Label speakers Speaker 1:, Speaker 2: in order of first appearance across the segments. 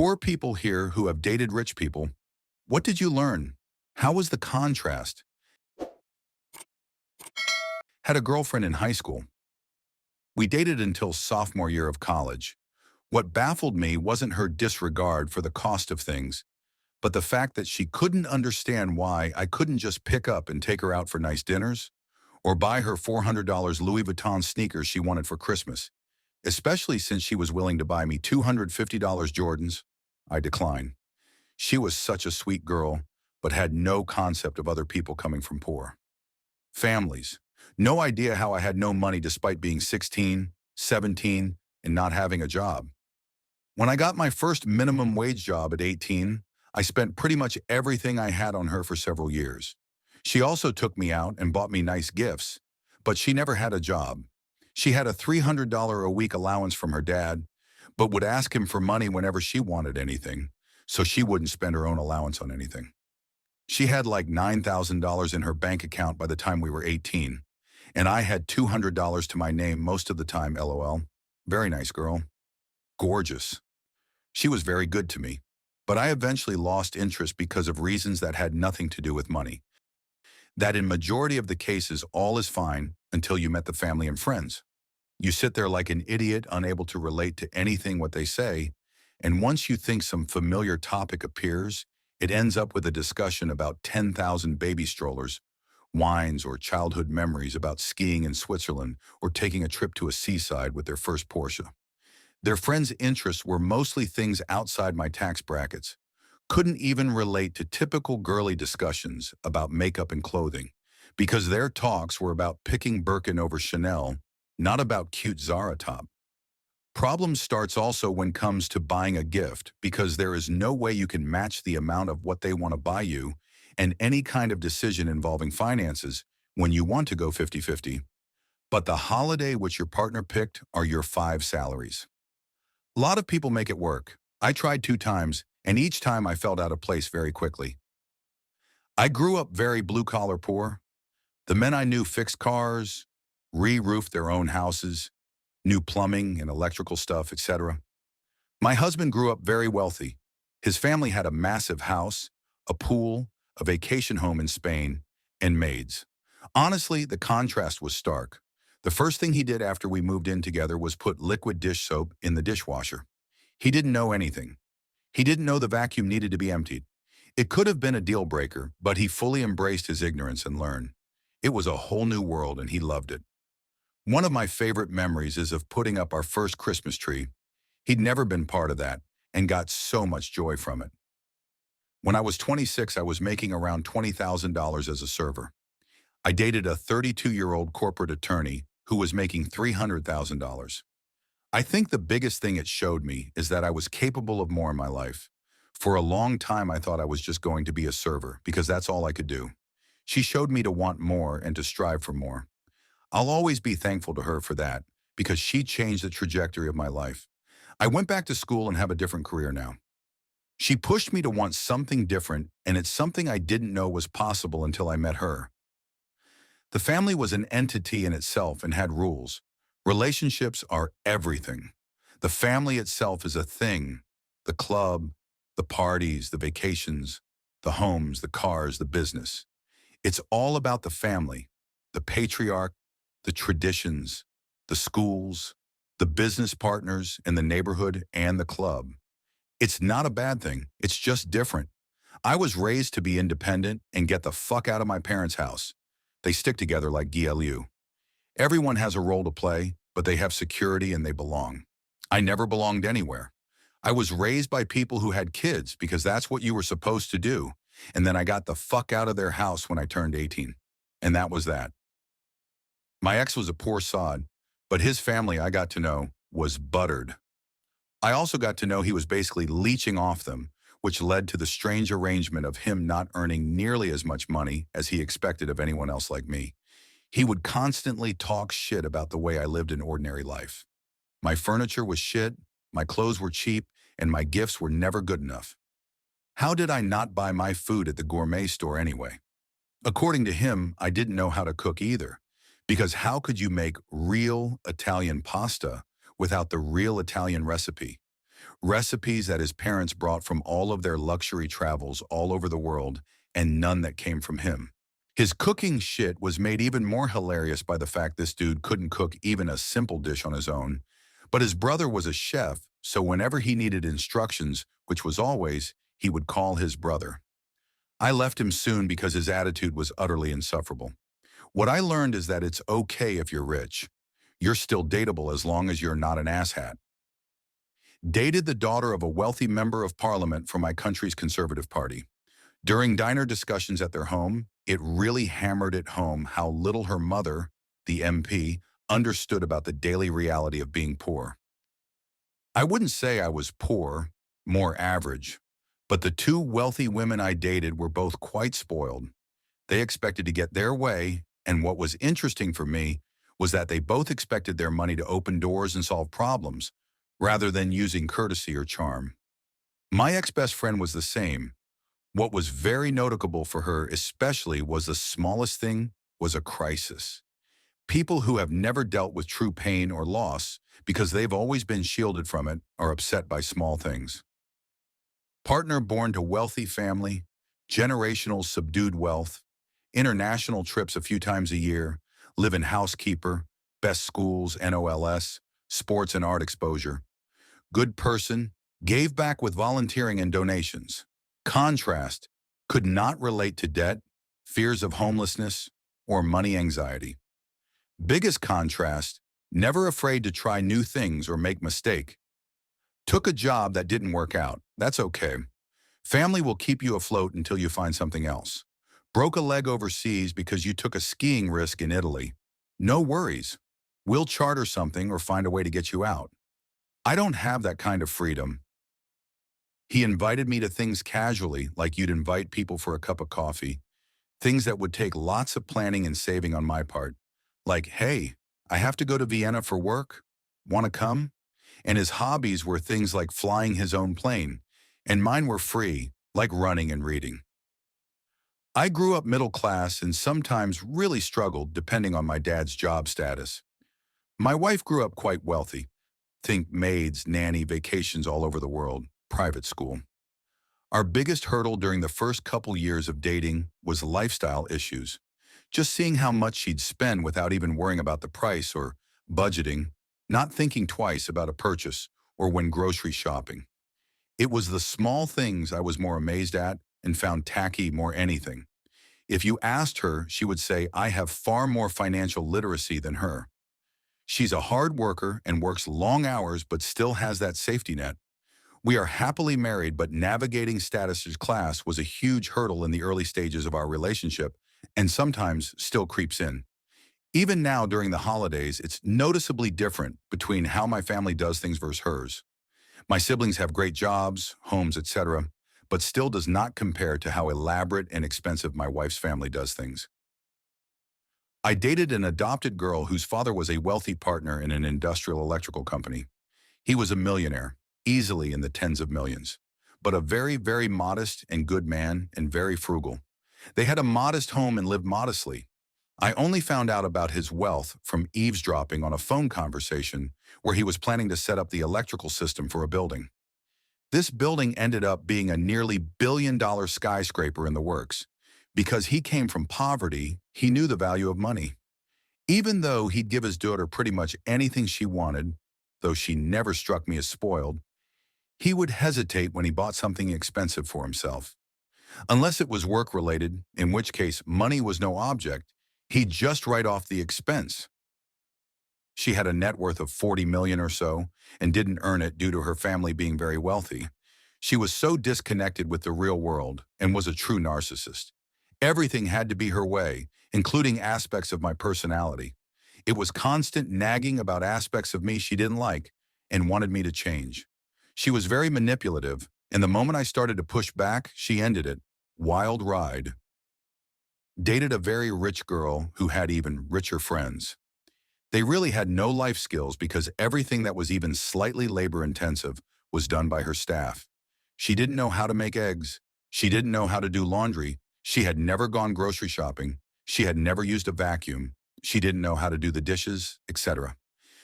Speaker 1: Poor people here who have dated rich people. What did you learn? How was the contrast? Had a girlfriend in high school. We dated until sophomore year of college. What baffled me wasn't her disregard for the cost of things, but the fact that she couldn't understand why I couldn't just pick up and take her out for nice dinners or buy her $400 Louis Vuitton sneakers she wanted for Christmas, especially since she was willing to buy me $250 Jordans. I declined. She was such a sweet girl, but had no concept of other people coming from poor families. No idea how I had no money despite being 16, 17, and not having a job. When I got my first minimum wage job at 18, I spent pretty much everything I had on her for several years. She also took me out and bought me nice gifts, but she never had a job. She had a $300 a week allowance from her dad, but would ask him for money whenever she wanted anything, so she wouldn't spend her own allowance on anything. She had like $9,000 in her bank account by the time we were 18, and I had $200 to my name most of the time, LOL. Very nice girl. Gorgeous. She was very good to me, but I eventually lost interest because of reasons that had nothing to do with money. That in majority of the cases, all is fine until you met the family and friends. You sit there like an idiot, unable to relate to anything what they say, and once you think some familiar topic appears, it ends up with a discussion about 10,000 baby strollers, wines, or childhood memories about skiing in Switzerland or taking a trip to a seaside with their first Porsche. Their friends' interests were mostly things outside my tax brackets. Couldn't even relate to typical girly discussions about makeup and clothing, because their talks were about picking Birkin over Chanel, not about cute Zara top. Problem starts also when comes to buying a gift, because there is no way you can match the amount of what they want to buy you and any kind of decision involving finances when you want to go 50-50. But the holiday which your partner picked are your 5 salaries. A lot of people make it work. I tried 2 times, and each time I felt out of place very quickly. I grew up very blue-collar poor. The men I knew fixed cars, re-roofed their own houses, knew plumbing and electrical stuff, etc. My husband grew up very wealthy. His family had a massive house, a pool, a vacation home in Spain, and maids. Honestly, the contrast was stark. The first thing he did after we moved in together was put liquid dish soap in the dishwasher. He didn't know anything. He didn't know the vacuum needed to be emptied. It could have been a deal breaker, but he fully embraced his ignorance and learned. It was a whole new world and he loved it. One of my favorite memories is of putting up our first Christmas tree. He'd never been part of that and got so much joy from it. When I was 26, I was making around $20,000 as a server. I dated a 32-year-old corporate attorney who was making $300,000. I think the biggest thing it showed me is that I was capable of more in my life. For a long time, I thought I was just going to be a server because that's all I could do. She showed me to want more and to strive for more. I'll always be thankful to her for that because she changed the trajectory of my life. I went back to school and have a different career now. She pushed me to want something different, and it's something I didn't know was possible until I met her. The family was an entity in itself and had rules. Relationships are everything. The family itself is a thing. The club, the parties, the vacations, the homes, the cars, the business. It's all about the family, the patriarch, the traditions, the schools, the business partners in the neighborhood and the club. It's not a bad thing. It's just different. I was raised to be independent and get the fuck out of my parents' house. They stick together like GLU. Everyone has a role to play, but they have security and they belong. I never belonged anywhere. I was raised by people who had kids because that's what you were supposed to do. And then I got the fuck out of their house when I turned 18. And that was that. My ex was a poor sod, but his family I got to know was buttered. I also got to know he was basically leeching off them, which led to the strange arrangement of him not earning nearly as much money as he expected of anyone else like me. He would constantly talk shit about the way I lived an ordinary life. My furniture was shit, my clothes were cheap, and my gifts were never good enough. How did I not buy my food at the gourmet store anyway? According to him, I didn't know how to cook either. Because how could you make real Italian pasta without the real Italian recipe? recipes that his parents brought from all of their luxury travels all over the world, and none that came from him. His cooking shit was made even more hilarious by the fact this dude couldn't cook even a simple dish on his own. But his brother was a chef, so whenever he needed instructions, which was always, he would call his brother. I left him soon because his attitude was utterly insufferable. What I learned is that it's okay if you're rich. You're still dateable as long as you're not an asshat. Dated the daughter of a wealthy member of parliament from my country's Conservative Party. During diner discussions at their home, it really hammered it home how little her mother, the MP, understood about the daily reality of being poor. I wouldn't say I was poor, more average, but the two wealthy women I dated were both quite spoiled. They expected to get their way, and what was interesting for me was that they both expected their money to open doors and solve problems, rather than using courtesy or charm. My ex-best friend was the same. What was very notable for her especially was the smallest thing was a crisis. People who have never dealt with true pain or loss because they've always been shielded from it are upset by small things. Partner born to wealthy family, generational subdued wealth, international trips a few times a year, live-in housekeeper, best schools, NOLS, sports and art exposure. Good person, gave back with volunteering and donations. Contrast, could not relate to debt, fears of homelessness, or money anxiety. Biggest contrast, never afraid to try new things or make mistake. Took a job that didn't work out. That's okay. Family will keep you afloat until you find something else. Broke a leg overseas because you took a skiing risk in Italy. No worries. We'll charter something or find a way to get you out. I don't have that kind of freedom. He invited me to things casually, like you'd invite people for a cup of coffee. Things that would take lots of planning and saving on my part. Like, hey, I have to go to Vienna for work. Want to come? And his hobbies were things like flying his own plane, and mine were free, like running and reading. I grew up middle class and sometimes really struggled depending on my dad's job status. My wife grew up quite wealthy. Think maids, nanny, vacations all over the world, private school. Our biggest hurdle during the first couple years of dating was lifestyle issues. Just seeing how much she'd spend without even worrying about the price or budgeting, not thinking twice about a purchase or when grocery shopping. It was the small things I was more amazed at and found tacky more anything. If you asked her, she would say, I have far more financial literacy than her. She's a hard worker and works long hours but still has that safety net. We are happily married, but navigating status class was a huge hurdle in the early stages of our relationship and sometimes still creeps in. Even now during the holidays, it's noticeably different between how my family does things versus hers. My siblings have great jobs, homes, etc., but still does not compare to how elaborate and expensive my wife's family does things. I dated an adopted girl whose father was a wealthy partner in an industrial electrical company. He was a millionaire, easily in the tens of millions, but a very, very modest and good man and very frugal. They had a modest home and lived modestly. I only found out about his wealth from eavesdropping on a phone conversation where he was planning to set up the electrical system for a building. This building ended up being a nearly billion-dollar skyscraper in the works. Because he came from poverty, he knew the value of money. Even though he'd give his daughter pretty much anything she wanted, though she never struck me as spoiled, he would hesitate when he bought something expensive for himself. Unless it was work-related, in which case money was no object, he'd just write off the expense. She had a net worth of 40 million or so and didn't earn it due to her family being very wealthy. She was so disconnected with the real world and was a true narcissist. Everything had to be her way, including aspects of my personality. It was constant nagging about aspects of me she didn't like and wanted me to change. She was very manipulative, and the moment I started to push back, she ended it. Wild ride. Dated a very rich girl who had even richer friends. They really had no life skills because everything that was even slightly labor-intensive was done by her staff. She didn't know how to make eggs. She didn't know how to do laundry. She had never gone grocery shopping. She had never used a vacuum. She didn't know how to do the dishes, etc.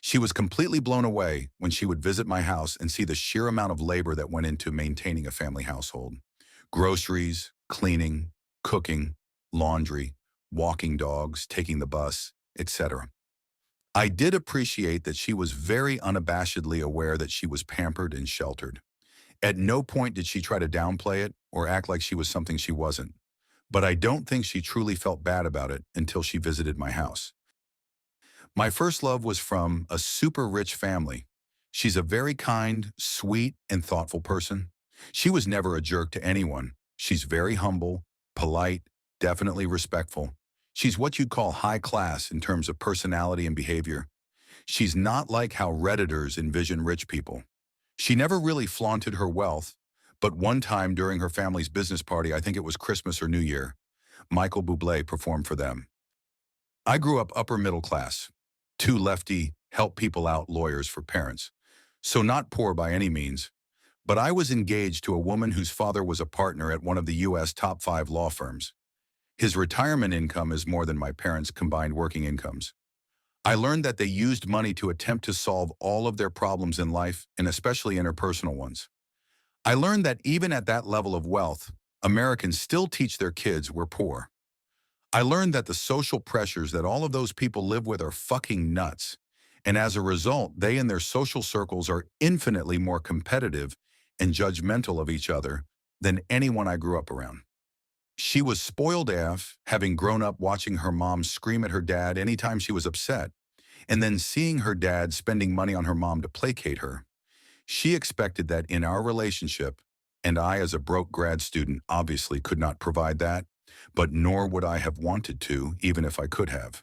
Speaker 1: She was completely blown away when she would visit my house and see the sheer amount of labor that went into maintaining a family household. Groceries, cleaning, cooking, laundry, walking dogs, taking the bus, etc. I did appreciate that she was very unabashedly aware that she was pampered and sheltered. At no point did she try to downplay it or act like she was something she wasn't. But I don't think she truly felt bad about it until she visited my house. My first love was from a super rich family. She's a very kind, sweet, and thoughtful person. She was never a jerk to anyone. She's very humble, polite, definitely respectful. She's what you'd call high class in terms of personality and behavior. She's not like how Redditors envision rich people. She never really flaunted her wealth, but one time during her family's business party, I think it was Christmas or New Year, Michael Bublé performed for them. I grew up upper middle class, two lefty, help people out lawyers for parents. So not poor by any means, but I was engaged to a woman whose father was a partner at one of the U.S. top 5 law firms. His retirement income is more than my parents' combined working incomes. I learned that they used money to attempt to solve all of their problems in life, and especially interpersonal ones. I learned that even at that level of wealth, Americans still teach their kids we're poor. I learned that the social pressures that all of those people live with are fucking nuts. And as a result, they and their social circles are infinitely more competitive and judgmental of each other than anyone I grew up around. She was spoiled AF, having grown up watching her mom scream at her dad anytime she was upset, and then seeing her dad spending money on her mom to placate her. She expected that in our relationship, and I as a broke grad student obviously could not provide that, but nor would I have wanted to, even if I could have.